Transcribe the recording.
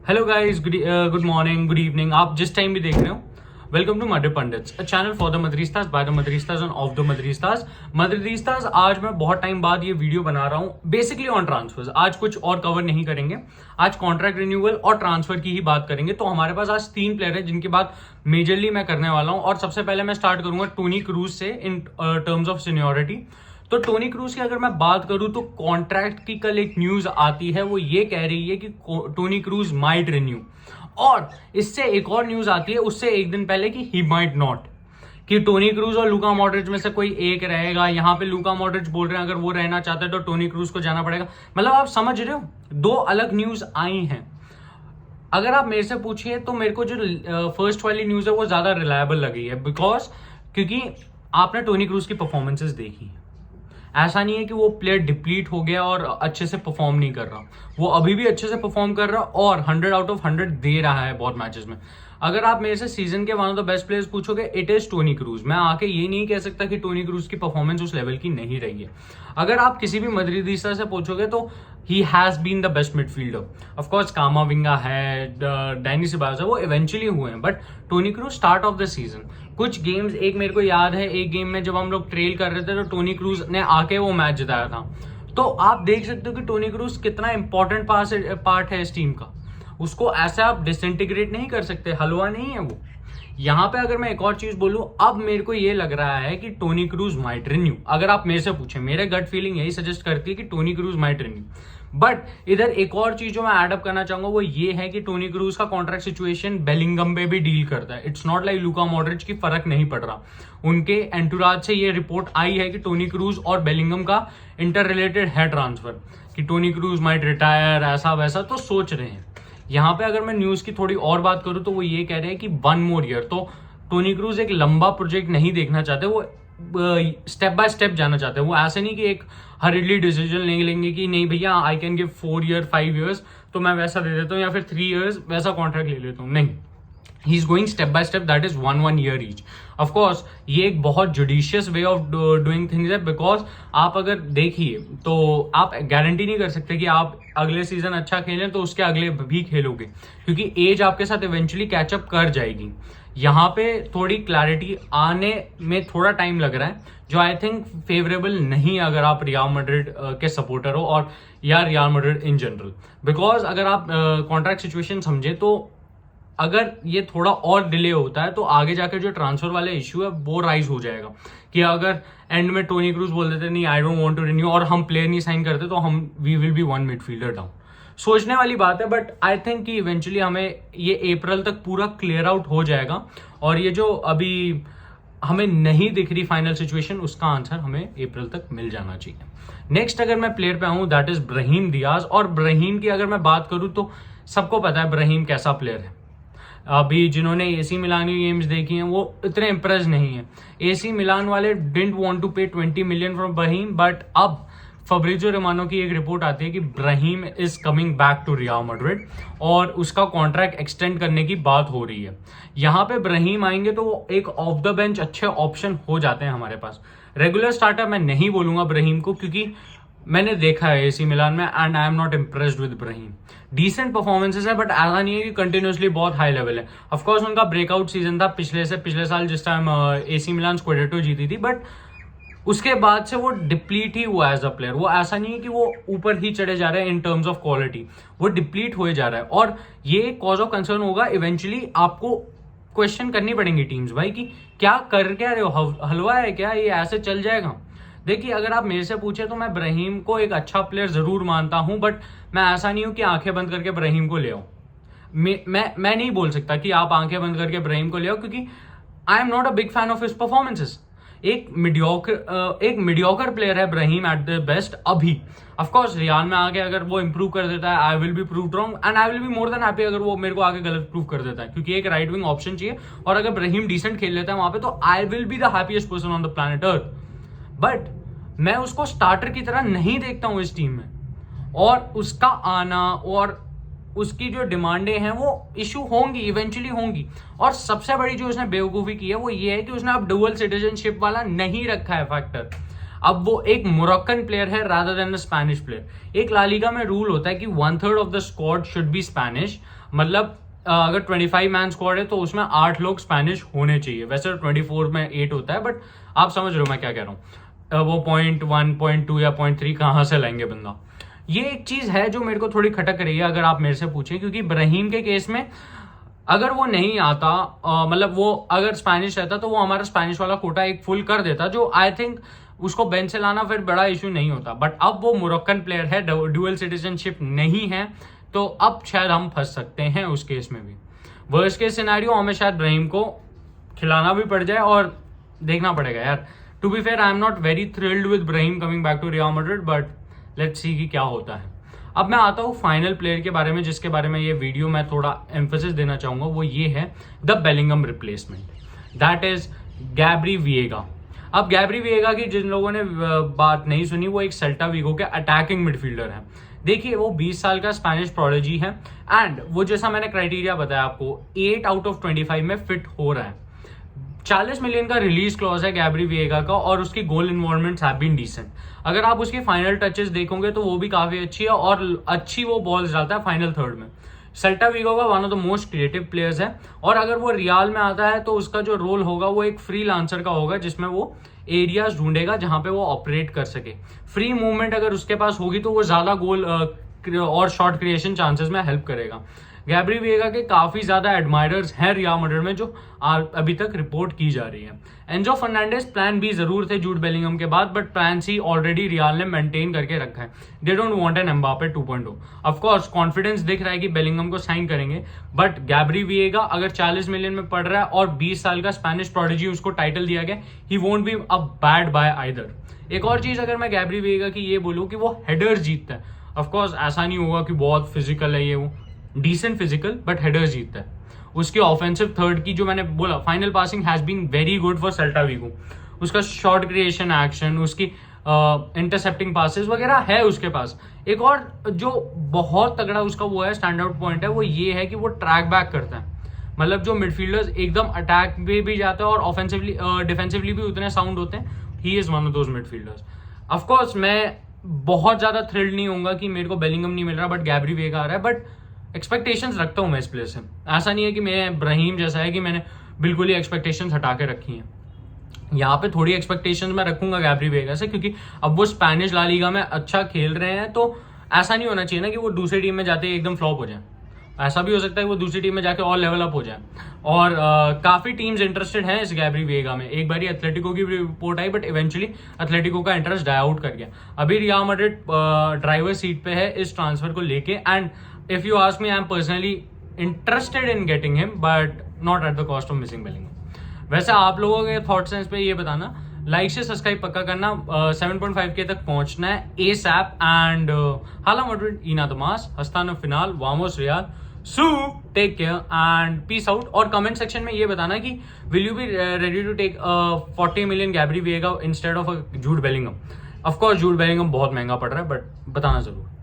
Hello guys, good morning, good evening. आप जिस time भी देख रहे हो, welcome to Madrid Pundits, a channel for the Madridistas by the Madridistas and of the Madridistas. Madridistas, आज मैं बहुत टाइम बाद ये वीडियो बना रहा हूँ बेसिकली ऑन ट्रांसफर्स। आज कुछ और कवर नहीं करेंगे, आज कॉन्ट्रैक्ट रिन्यूअल और ट्रांसफर की ही बात करेंगे। तो हमारे पास आज 3 प्लेयर है जिनकी बात मेजरली मैं करने वाला हूँ। और सबसे पहले मैं स्टार्ट करूंगा टोनी क्रूज से इन टर्म्स ऑफ सीनियोरिटी। तो टोनी क्रूज की अगर मैं बात करूं तो कॉन्ट्रैक्ट की कल एक न्यूज आती है, वो ये कह रही है कि टोनी क्रूज माइट रिन्यू। और इससे एक और न्यूज आती है उससे एक दिन पहले कि ही माइट नॉट, कि टोनी क्रूज और लूका मॉड्रिच में से कोई एक रहेगा। यहां पे लूका मॉड्रिच बोल रहे हैं अगर वो रहना चाहते हैं तो टोनी क्रूज को जाना पड़ेगा। मतलब आप समझ रहे हो, 2 अलग न्यूज आई हैं। अगर आप मेरे से पूछिए तो मेरे को जो फर्स्ट वाली न्यूज है वो ज्यादा रिलायबल लगी है, बिकॉज क्योंकि आपने टोनी क्रूज की परफॉर्मेंसेस देखी है। ऐसा नहीं है कि वो प्लेयर डिप्लीट हो गया और अच्छे से परफॉर्म नहीं कर रहा, वो अभी भी अच्छे से परफॉर्म कर रहा और 100 आउट ऑफ 100 दे रहा है बहुत मैचेस में। अगर आप मेरे से सीजन के one of the best players पूछोगे, इट इज टोनी क्रूज। मैं आके ये नहीं कह सकता कि टोनी क्रूज की परफॉर्मेंस उस लेवल की नहीं रही है। अगर आप किसी भी मदरिदिस्ता से पूछोगे तो he has been the best midfielder. Of course Camavinga है, डैनी सिबास है, वो इवेंचुअली हुए हैं, but Toni Kroos start of the season कुछ गेम्स, एक मेरे को याद है एक गेम में जब हम लोग ट्रेल कर रहे थे तो टोनी क्रूज ने आके वो मैच जिताया था। तो आप देख सकते हो कि टोनी क्रूज कितना इंपॉर्टेंट पार्ट है इस टीम का। उसको ऐसे आप डिसइंटीग्रेट नहीं कर सकते, हलवा नहीं है वो। यहाँ पे अगर मैं एक और चीज बोलूं, अब मेरे को ये लग रहा है कि टोनी क्रूज माइट रिन्यू। अगर आप मेरे से पूछें, मेरे गट फीलिंग यही सजेस्ट करती है कि Toni Kroos might renew. But इधर एक और चीज जो मैं एडअप करना चाहूंगा वो ये है कि टोनी क्रूज का कॉन्ट्रैक्ट सिचुएशन बेलिंगम पे भी डील करता है। It's not like Luka Modric की फर्क नहीं पड़ रहा। उनके एंटुराज से ये रिपोर्ट आई है कि टोनी क्रूज और बेलिंगम का इंटर रिलेटेड है ट्रांसफर, कि टोनी क्रूज माइट रिटायर, ऐसा वैसा तो सोच रहे हैं। यहाँ पे अगर मैं न्यूज की थोड़ी और बात करूं तो वो ये कह रहे हैं कि 1 मोर ईयर। तो टोनी क्रूज एक लंबा प्रोजेक्ट नहीं देखना चाहते, वो स्टेप बाय स्टेप जाना चाहते हैं। वो ऐसे नहीं कि एक हरिडली डिसीजन नहीं लेंगे कि नहीं भैया I can give 4 year 5 years तो मैं वैसा दे देता हूँ, या फिर 3 ईयर्स वैसा कॉन्ट्रैक्ट ले लेता हूँ। नहीं, he is going step by step, that is 1 year each. Of course ये एक बहुत judicious way of doing things है, बिकॉज आप अगर देखिए तो आप गारंटी नहीं कर सकते कि आप अगले सीजन अच्छा खेलें तो उसके अगले भी खेलोगे, क्योंकि एज आपके साथ इवेंचुअली कैचअप कर जाएगी। यहाँ पे थोड़ी क्लैरिटी आने में थोड़ा टाइम लग रहा है, जो आई थिंक फेवरेबल नहीं है अगर आप रियल मैड्रिड के सपोर्टर हो और या real Madrid in general. Because अगर आप कॉन्ट्रैक्ट सिचुएशन समझे तो अगर ये थोड़ा और डिले होता है तो आगे जाकर जो ट्रांसफर वाले इश्यू है वो राइज हो जाएगा, कि अगर एंड में टोनी क्रूज बोल देते नहीं I don't want to renew और हम प्लेयर नहीं साइन करते तो हम we will be 1 midfielder down. सोचने वाली बात है, बट आई थिंक कि इवेंचुअली हमें ये अप्रैल तक पूरा क्लियर आउट हो जाएगा। और ये जो अभी हमें नहीं दिख रही फाइनल सिचुएशन, उसका आंसर हमें अप्रैल तक मिल जाना चाहिए। नेक्स्ट अगर मैं प्लेयर पे आऊं, दैट इज ब्राहीम दियाज। और ब्राहीम की अगर मैं बात करूं तो सबको पता है ब्राहीम कैसा प्लेयर है। अभी जिन्होंने एसी मिलान की गेम्स देखी हैं वो इतने इंप्रेस नहीं है। एसी मिलान वाले डिडंट वांट टू पे 20 मिलियन फॉर ब्राहीम, बट अब फब्रिजो रोमानो की एक रिपोर्ट आती है कि Brahim is coming back to Real Madrid और उसका कॉन्ट्रैक्ट एक्सटेंड करने की बात हो रही है। यहाँ पे ब्राहीम आएंगे तो वो एक ऑफ द बेंच अच्छे ऑप्शन हो जाते हैं हमारे पास। रेगुलर स्टार्टर मैं नहीं बोलूंगा ब्राहीम को, क्योंकि मैंने देखा है एसी मिलान में and I am not impressed with Brahim. Decent performances है, बट ऐसा नहीं है कि कंटिन्यूसली बहुत हाई लेवल है। ऑफकोर्स उनका ब्रेकआउट सीजन था पिछले साल जिस टाइम एसी मिलान स्क्वाडेटो जीती थी, बट उसके बाद से वो डिप्लीट ही हुआ एज अ प्लेयर। वो ऐसा नहीं है कि वो ऊपर ही चढ़े जा रहे हैं इन टर्म्स ऑफ क्वालिटी, वो डिप्लीट हुए जा रहा है। और ये कॉज ऑफ कंसर्न होगा। इवेंचुअली आपको क्वेश्चन करनी पड़ेंगी टीम्स, भाई कि क्या कर क्या रहे हो, हलवा है क्या, ये ऐसे चल जाएगा। देखिए अगर आप मेरे से पूछे तो मैं ब्राहीम को एक अच्छा प्लेयर जरूर मानता हूं, बट मैं ऐसा नहीं हूं कि आंखें बंद करके ब्राहीम को ले आओ। मैं नहीं बोल सकता कि आप आंखें बंद करके ब्राहीम को ले आओ, क्योंकि आई am not a big fan of his performances. एक मीडियोकर प्लेयर है ब्राहीम एट द बेस्ट अभी। ऑफकोर्स रियाल में आके अगर वो इंप्रूव कर देता है, I will be prove wrong and I will be more than happy अगर वो मेरे को आगे गलत प्रूव कर देता है, क्योंकि एक राइट विंग ऑप्शन चाहिए। और अगर ब्राहीम डिसेंट खेल लेता है वहां पे तो I will be the happiest person on the planet earth. But मैं उसको स्टार्टर की तरह नहीं देखता हूं इस टीम में, और उसका आना और उसकी जो डिमांडें हैं वो इशू होंगी, इवेंचुअली होंगी। और सबसे बड़ी जो उसने बेवकूफ़ी की है वो ये है कि उसने अब डुअल सिटीजनशिप वाला नहीं रखा है फैक्टर। अब वो एक मोरक्कन प्लेयर है रादर देन अ स्पेनिश प्लेयर। एक ला लीगा में रूल होता है कि 1/3 of the squad should be Spanish, मतलब अगर 25 मैन स्क्वाड है तो उसमें 8 लोग स्पेनिश होने चाहिए। वैसे 24 में 8 होता है, बट आप समझ रहे हो मैं क्या कह रहा हूँ। वो 0.1 0.2 या 0.3 कहाँ से लाएंगे बंदा। ये एक चीज है जो मेरे को थोड़ी खटक रही है अगर आप मेरे से पूछें, क्योंकि इब्राहिम के केस में अगर वो नहीं आता, मतलब वो अगर स्पेनिश रहता तो वो हमारा स्पेनिश वाला कोटा एक फुल कर देता, जो आई थिंक उसको बेंच से लाना फिर बड़ा इशू नहीं होता। बट अब वो मोरक्कन प्लेयर है, ड्यूअल सिटीजनशिप नहीं है, तो अब शायद हम फंस सकते हैं उस केस में भी। वर्स्ट केस सिनेरियो हमें शायद इब्राहिम को खिलाना भी पड़ जाए और देखना पड़ेगा यार। To be fair I am not very thrilled with Ibrahim coming back to Real Madrid, but let's see कि क्या होता है। अब मैं आता हूँ फाइनल प्लेयर के बारे में, जिसके बारे में ये वीडियो मैं थोड़ा एम्फेसिस देना चाहूंगा। वो ये है the Bellingham replacement, that is Gabri Veiga. अब गैब्री विएगा की जिन लोगों ने बात नहीं सुनी, वो एक सेल्टा विगो के अटैकिंग मिडफील्डर है। देखिए वो 20 साल का स्पेनिश प्रोडिजी है एंड वो जैसा मैंने क्राइटेरिया बताया आपको 8 आउट ऑफ 25 में फिट हो रहा है। 40 मिलियन का रिलीज क्लॉज है गैब्री विएगा का और उसकी गोल इन्वॉल्वमेंट्स हैव बीन डिसेंट। अगर आप उसकी फाइनल टचेस देखोगे तो वो भी काफी अच्छी है और अच्छी वो बॉल्स डालता है फाइनल थर्ड में। सेल्टा विगो का one of the most creative players है और अगर वो रियाल में आता है तो उसका जो रोल होगा वो एक फ्री लांसर का होगा, जिसमें वो एरियाज ढूंढेगा जहां पे वो ऑपरेट कर सके। फ्री मूवमेंट अगर उसके पास होगी तो वो ज्यादा गोल और शॉट क्रिएशन चांसेस में हेल्प करेगा। गैब्री विएगा के काफी ज्यादा एडमायरर्स हैं रियल मैड्रिड में, जो अभी तक रिपोर्ट की जा रही है। एंजो फर्नांडिस प्लान बी जरूर थे जूड बेलिंगम के बाद, but plan C already Real ने मेंटेन करके रखा है। They don't want an Mbappe 2.0। Of course confidence दिख रहा है कि बेलिंगम को साइन करेंगे, बट गैब्री विएगा अगर 40 मिलियन में पड़ रहा है और 20 साल का स्पेनिश प्रोडिजी उसको टाइटल दिया गया, he won't be a bad bye either. एक और चीज अगर मैं गैब्री विएगा की ये बोलूं कि वो हेडर्स जीतता है। ऑफकोर्स ऐसा नहीं होगा कि बहुत फिजिकल है ये, वो डिसेंट फिजिकल बट हेडर्स जीतता है। उसकी ऑफेंसिव थर्ड की जो मैंने बोला final passing has been very good for Celta Vigo. उसका शॉर्ट क्रिएशन एक्शन, उसकी इंटरसेप्टिंग पासेस वगैरह है उसके पास। एक और जो बहुत तगड़ा उसका वो है स्टैंड आउट पॉइंट है, वो ये है कि वो ट्रैक बैक करता है। मतलब जो मिडफील्डर्स एकदम अटैक पे भी जाते हैं और ऑफेंसिवली डिफेंसिवली भी उतने साउंड होते हैं, he is one of those midfielders. Of course मैं बहुत ज्यादा थ्रिल्ड नहीं होऊंगा कि मेरे को बेलिंगम नहीं मिल रहा बट गैब्री विएगा आ रहा है, बट एक्सपेक्टेशंस रखता हूं मैं इस प्लेयर से। ऐसा नहीं है कि मैं इब्राहिम जैसा है कि मैंने बिल्कुल ही एक्सपेक्टेशंस हटा के रखी हैं। यहाँ पे थोड़ी एक्सपेक्टेशंस मैं रखूंगा गैब्री विएगा से, क्योंकि अब वो स्पेनिश ला लीगा में अच्छा खेल रहे हैं, तो ऐसा नहीं होना चाहिए ना कि वो दूसरी टीम में जाते ही एकदम फ्लॉप हो जाए। ऐसा भी हो सकता है कि वो दूसरी टीम में जाके और लेवल अप हो जाए। और काफी टीम्स इंटरेस्टेड हैं इस गैब्री विएगा में। एक बार एथलेटिको की report I but eventually Atletico का इंटरेस्ट डाई आउट कर गया। अभी रियल मैड्रिड ड्राइवर सीट पे है इस ट्रांसफर को लेके, and if you ask me I am personally interested in getting him but not at the cost of missing Bellingham. वैसे आप लोगों के थॉट्स हैं इस पे ये बताना, लाइक से सब्सक्राइब पक्का करना। 7.5K तक पहुंचना है एसएप एंड हाला मैड्रिड इना दमास हस्ताना फिनाल वामोस Real so take care and peace out. और कमेंट सेक्शन में ये बताना कि will you be ready to take 40 million Gabri Veiga instead of Jude Bellingham. Of course Jude Bellingham बहुत महंगा पड़ रहा है, बट बताना जरूर।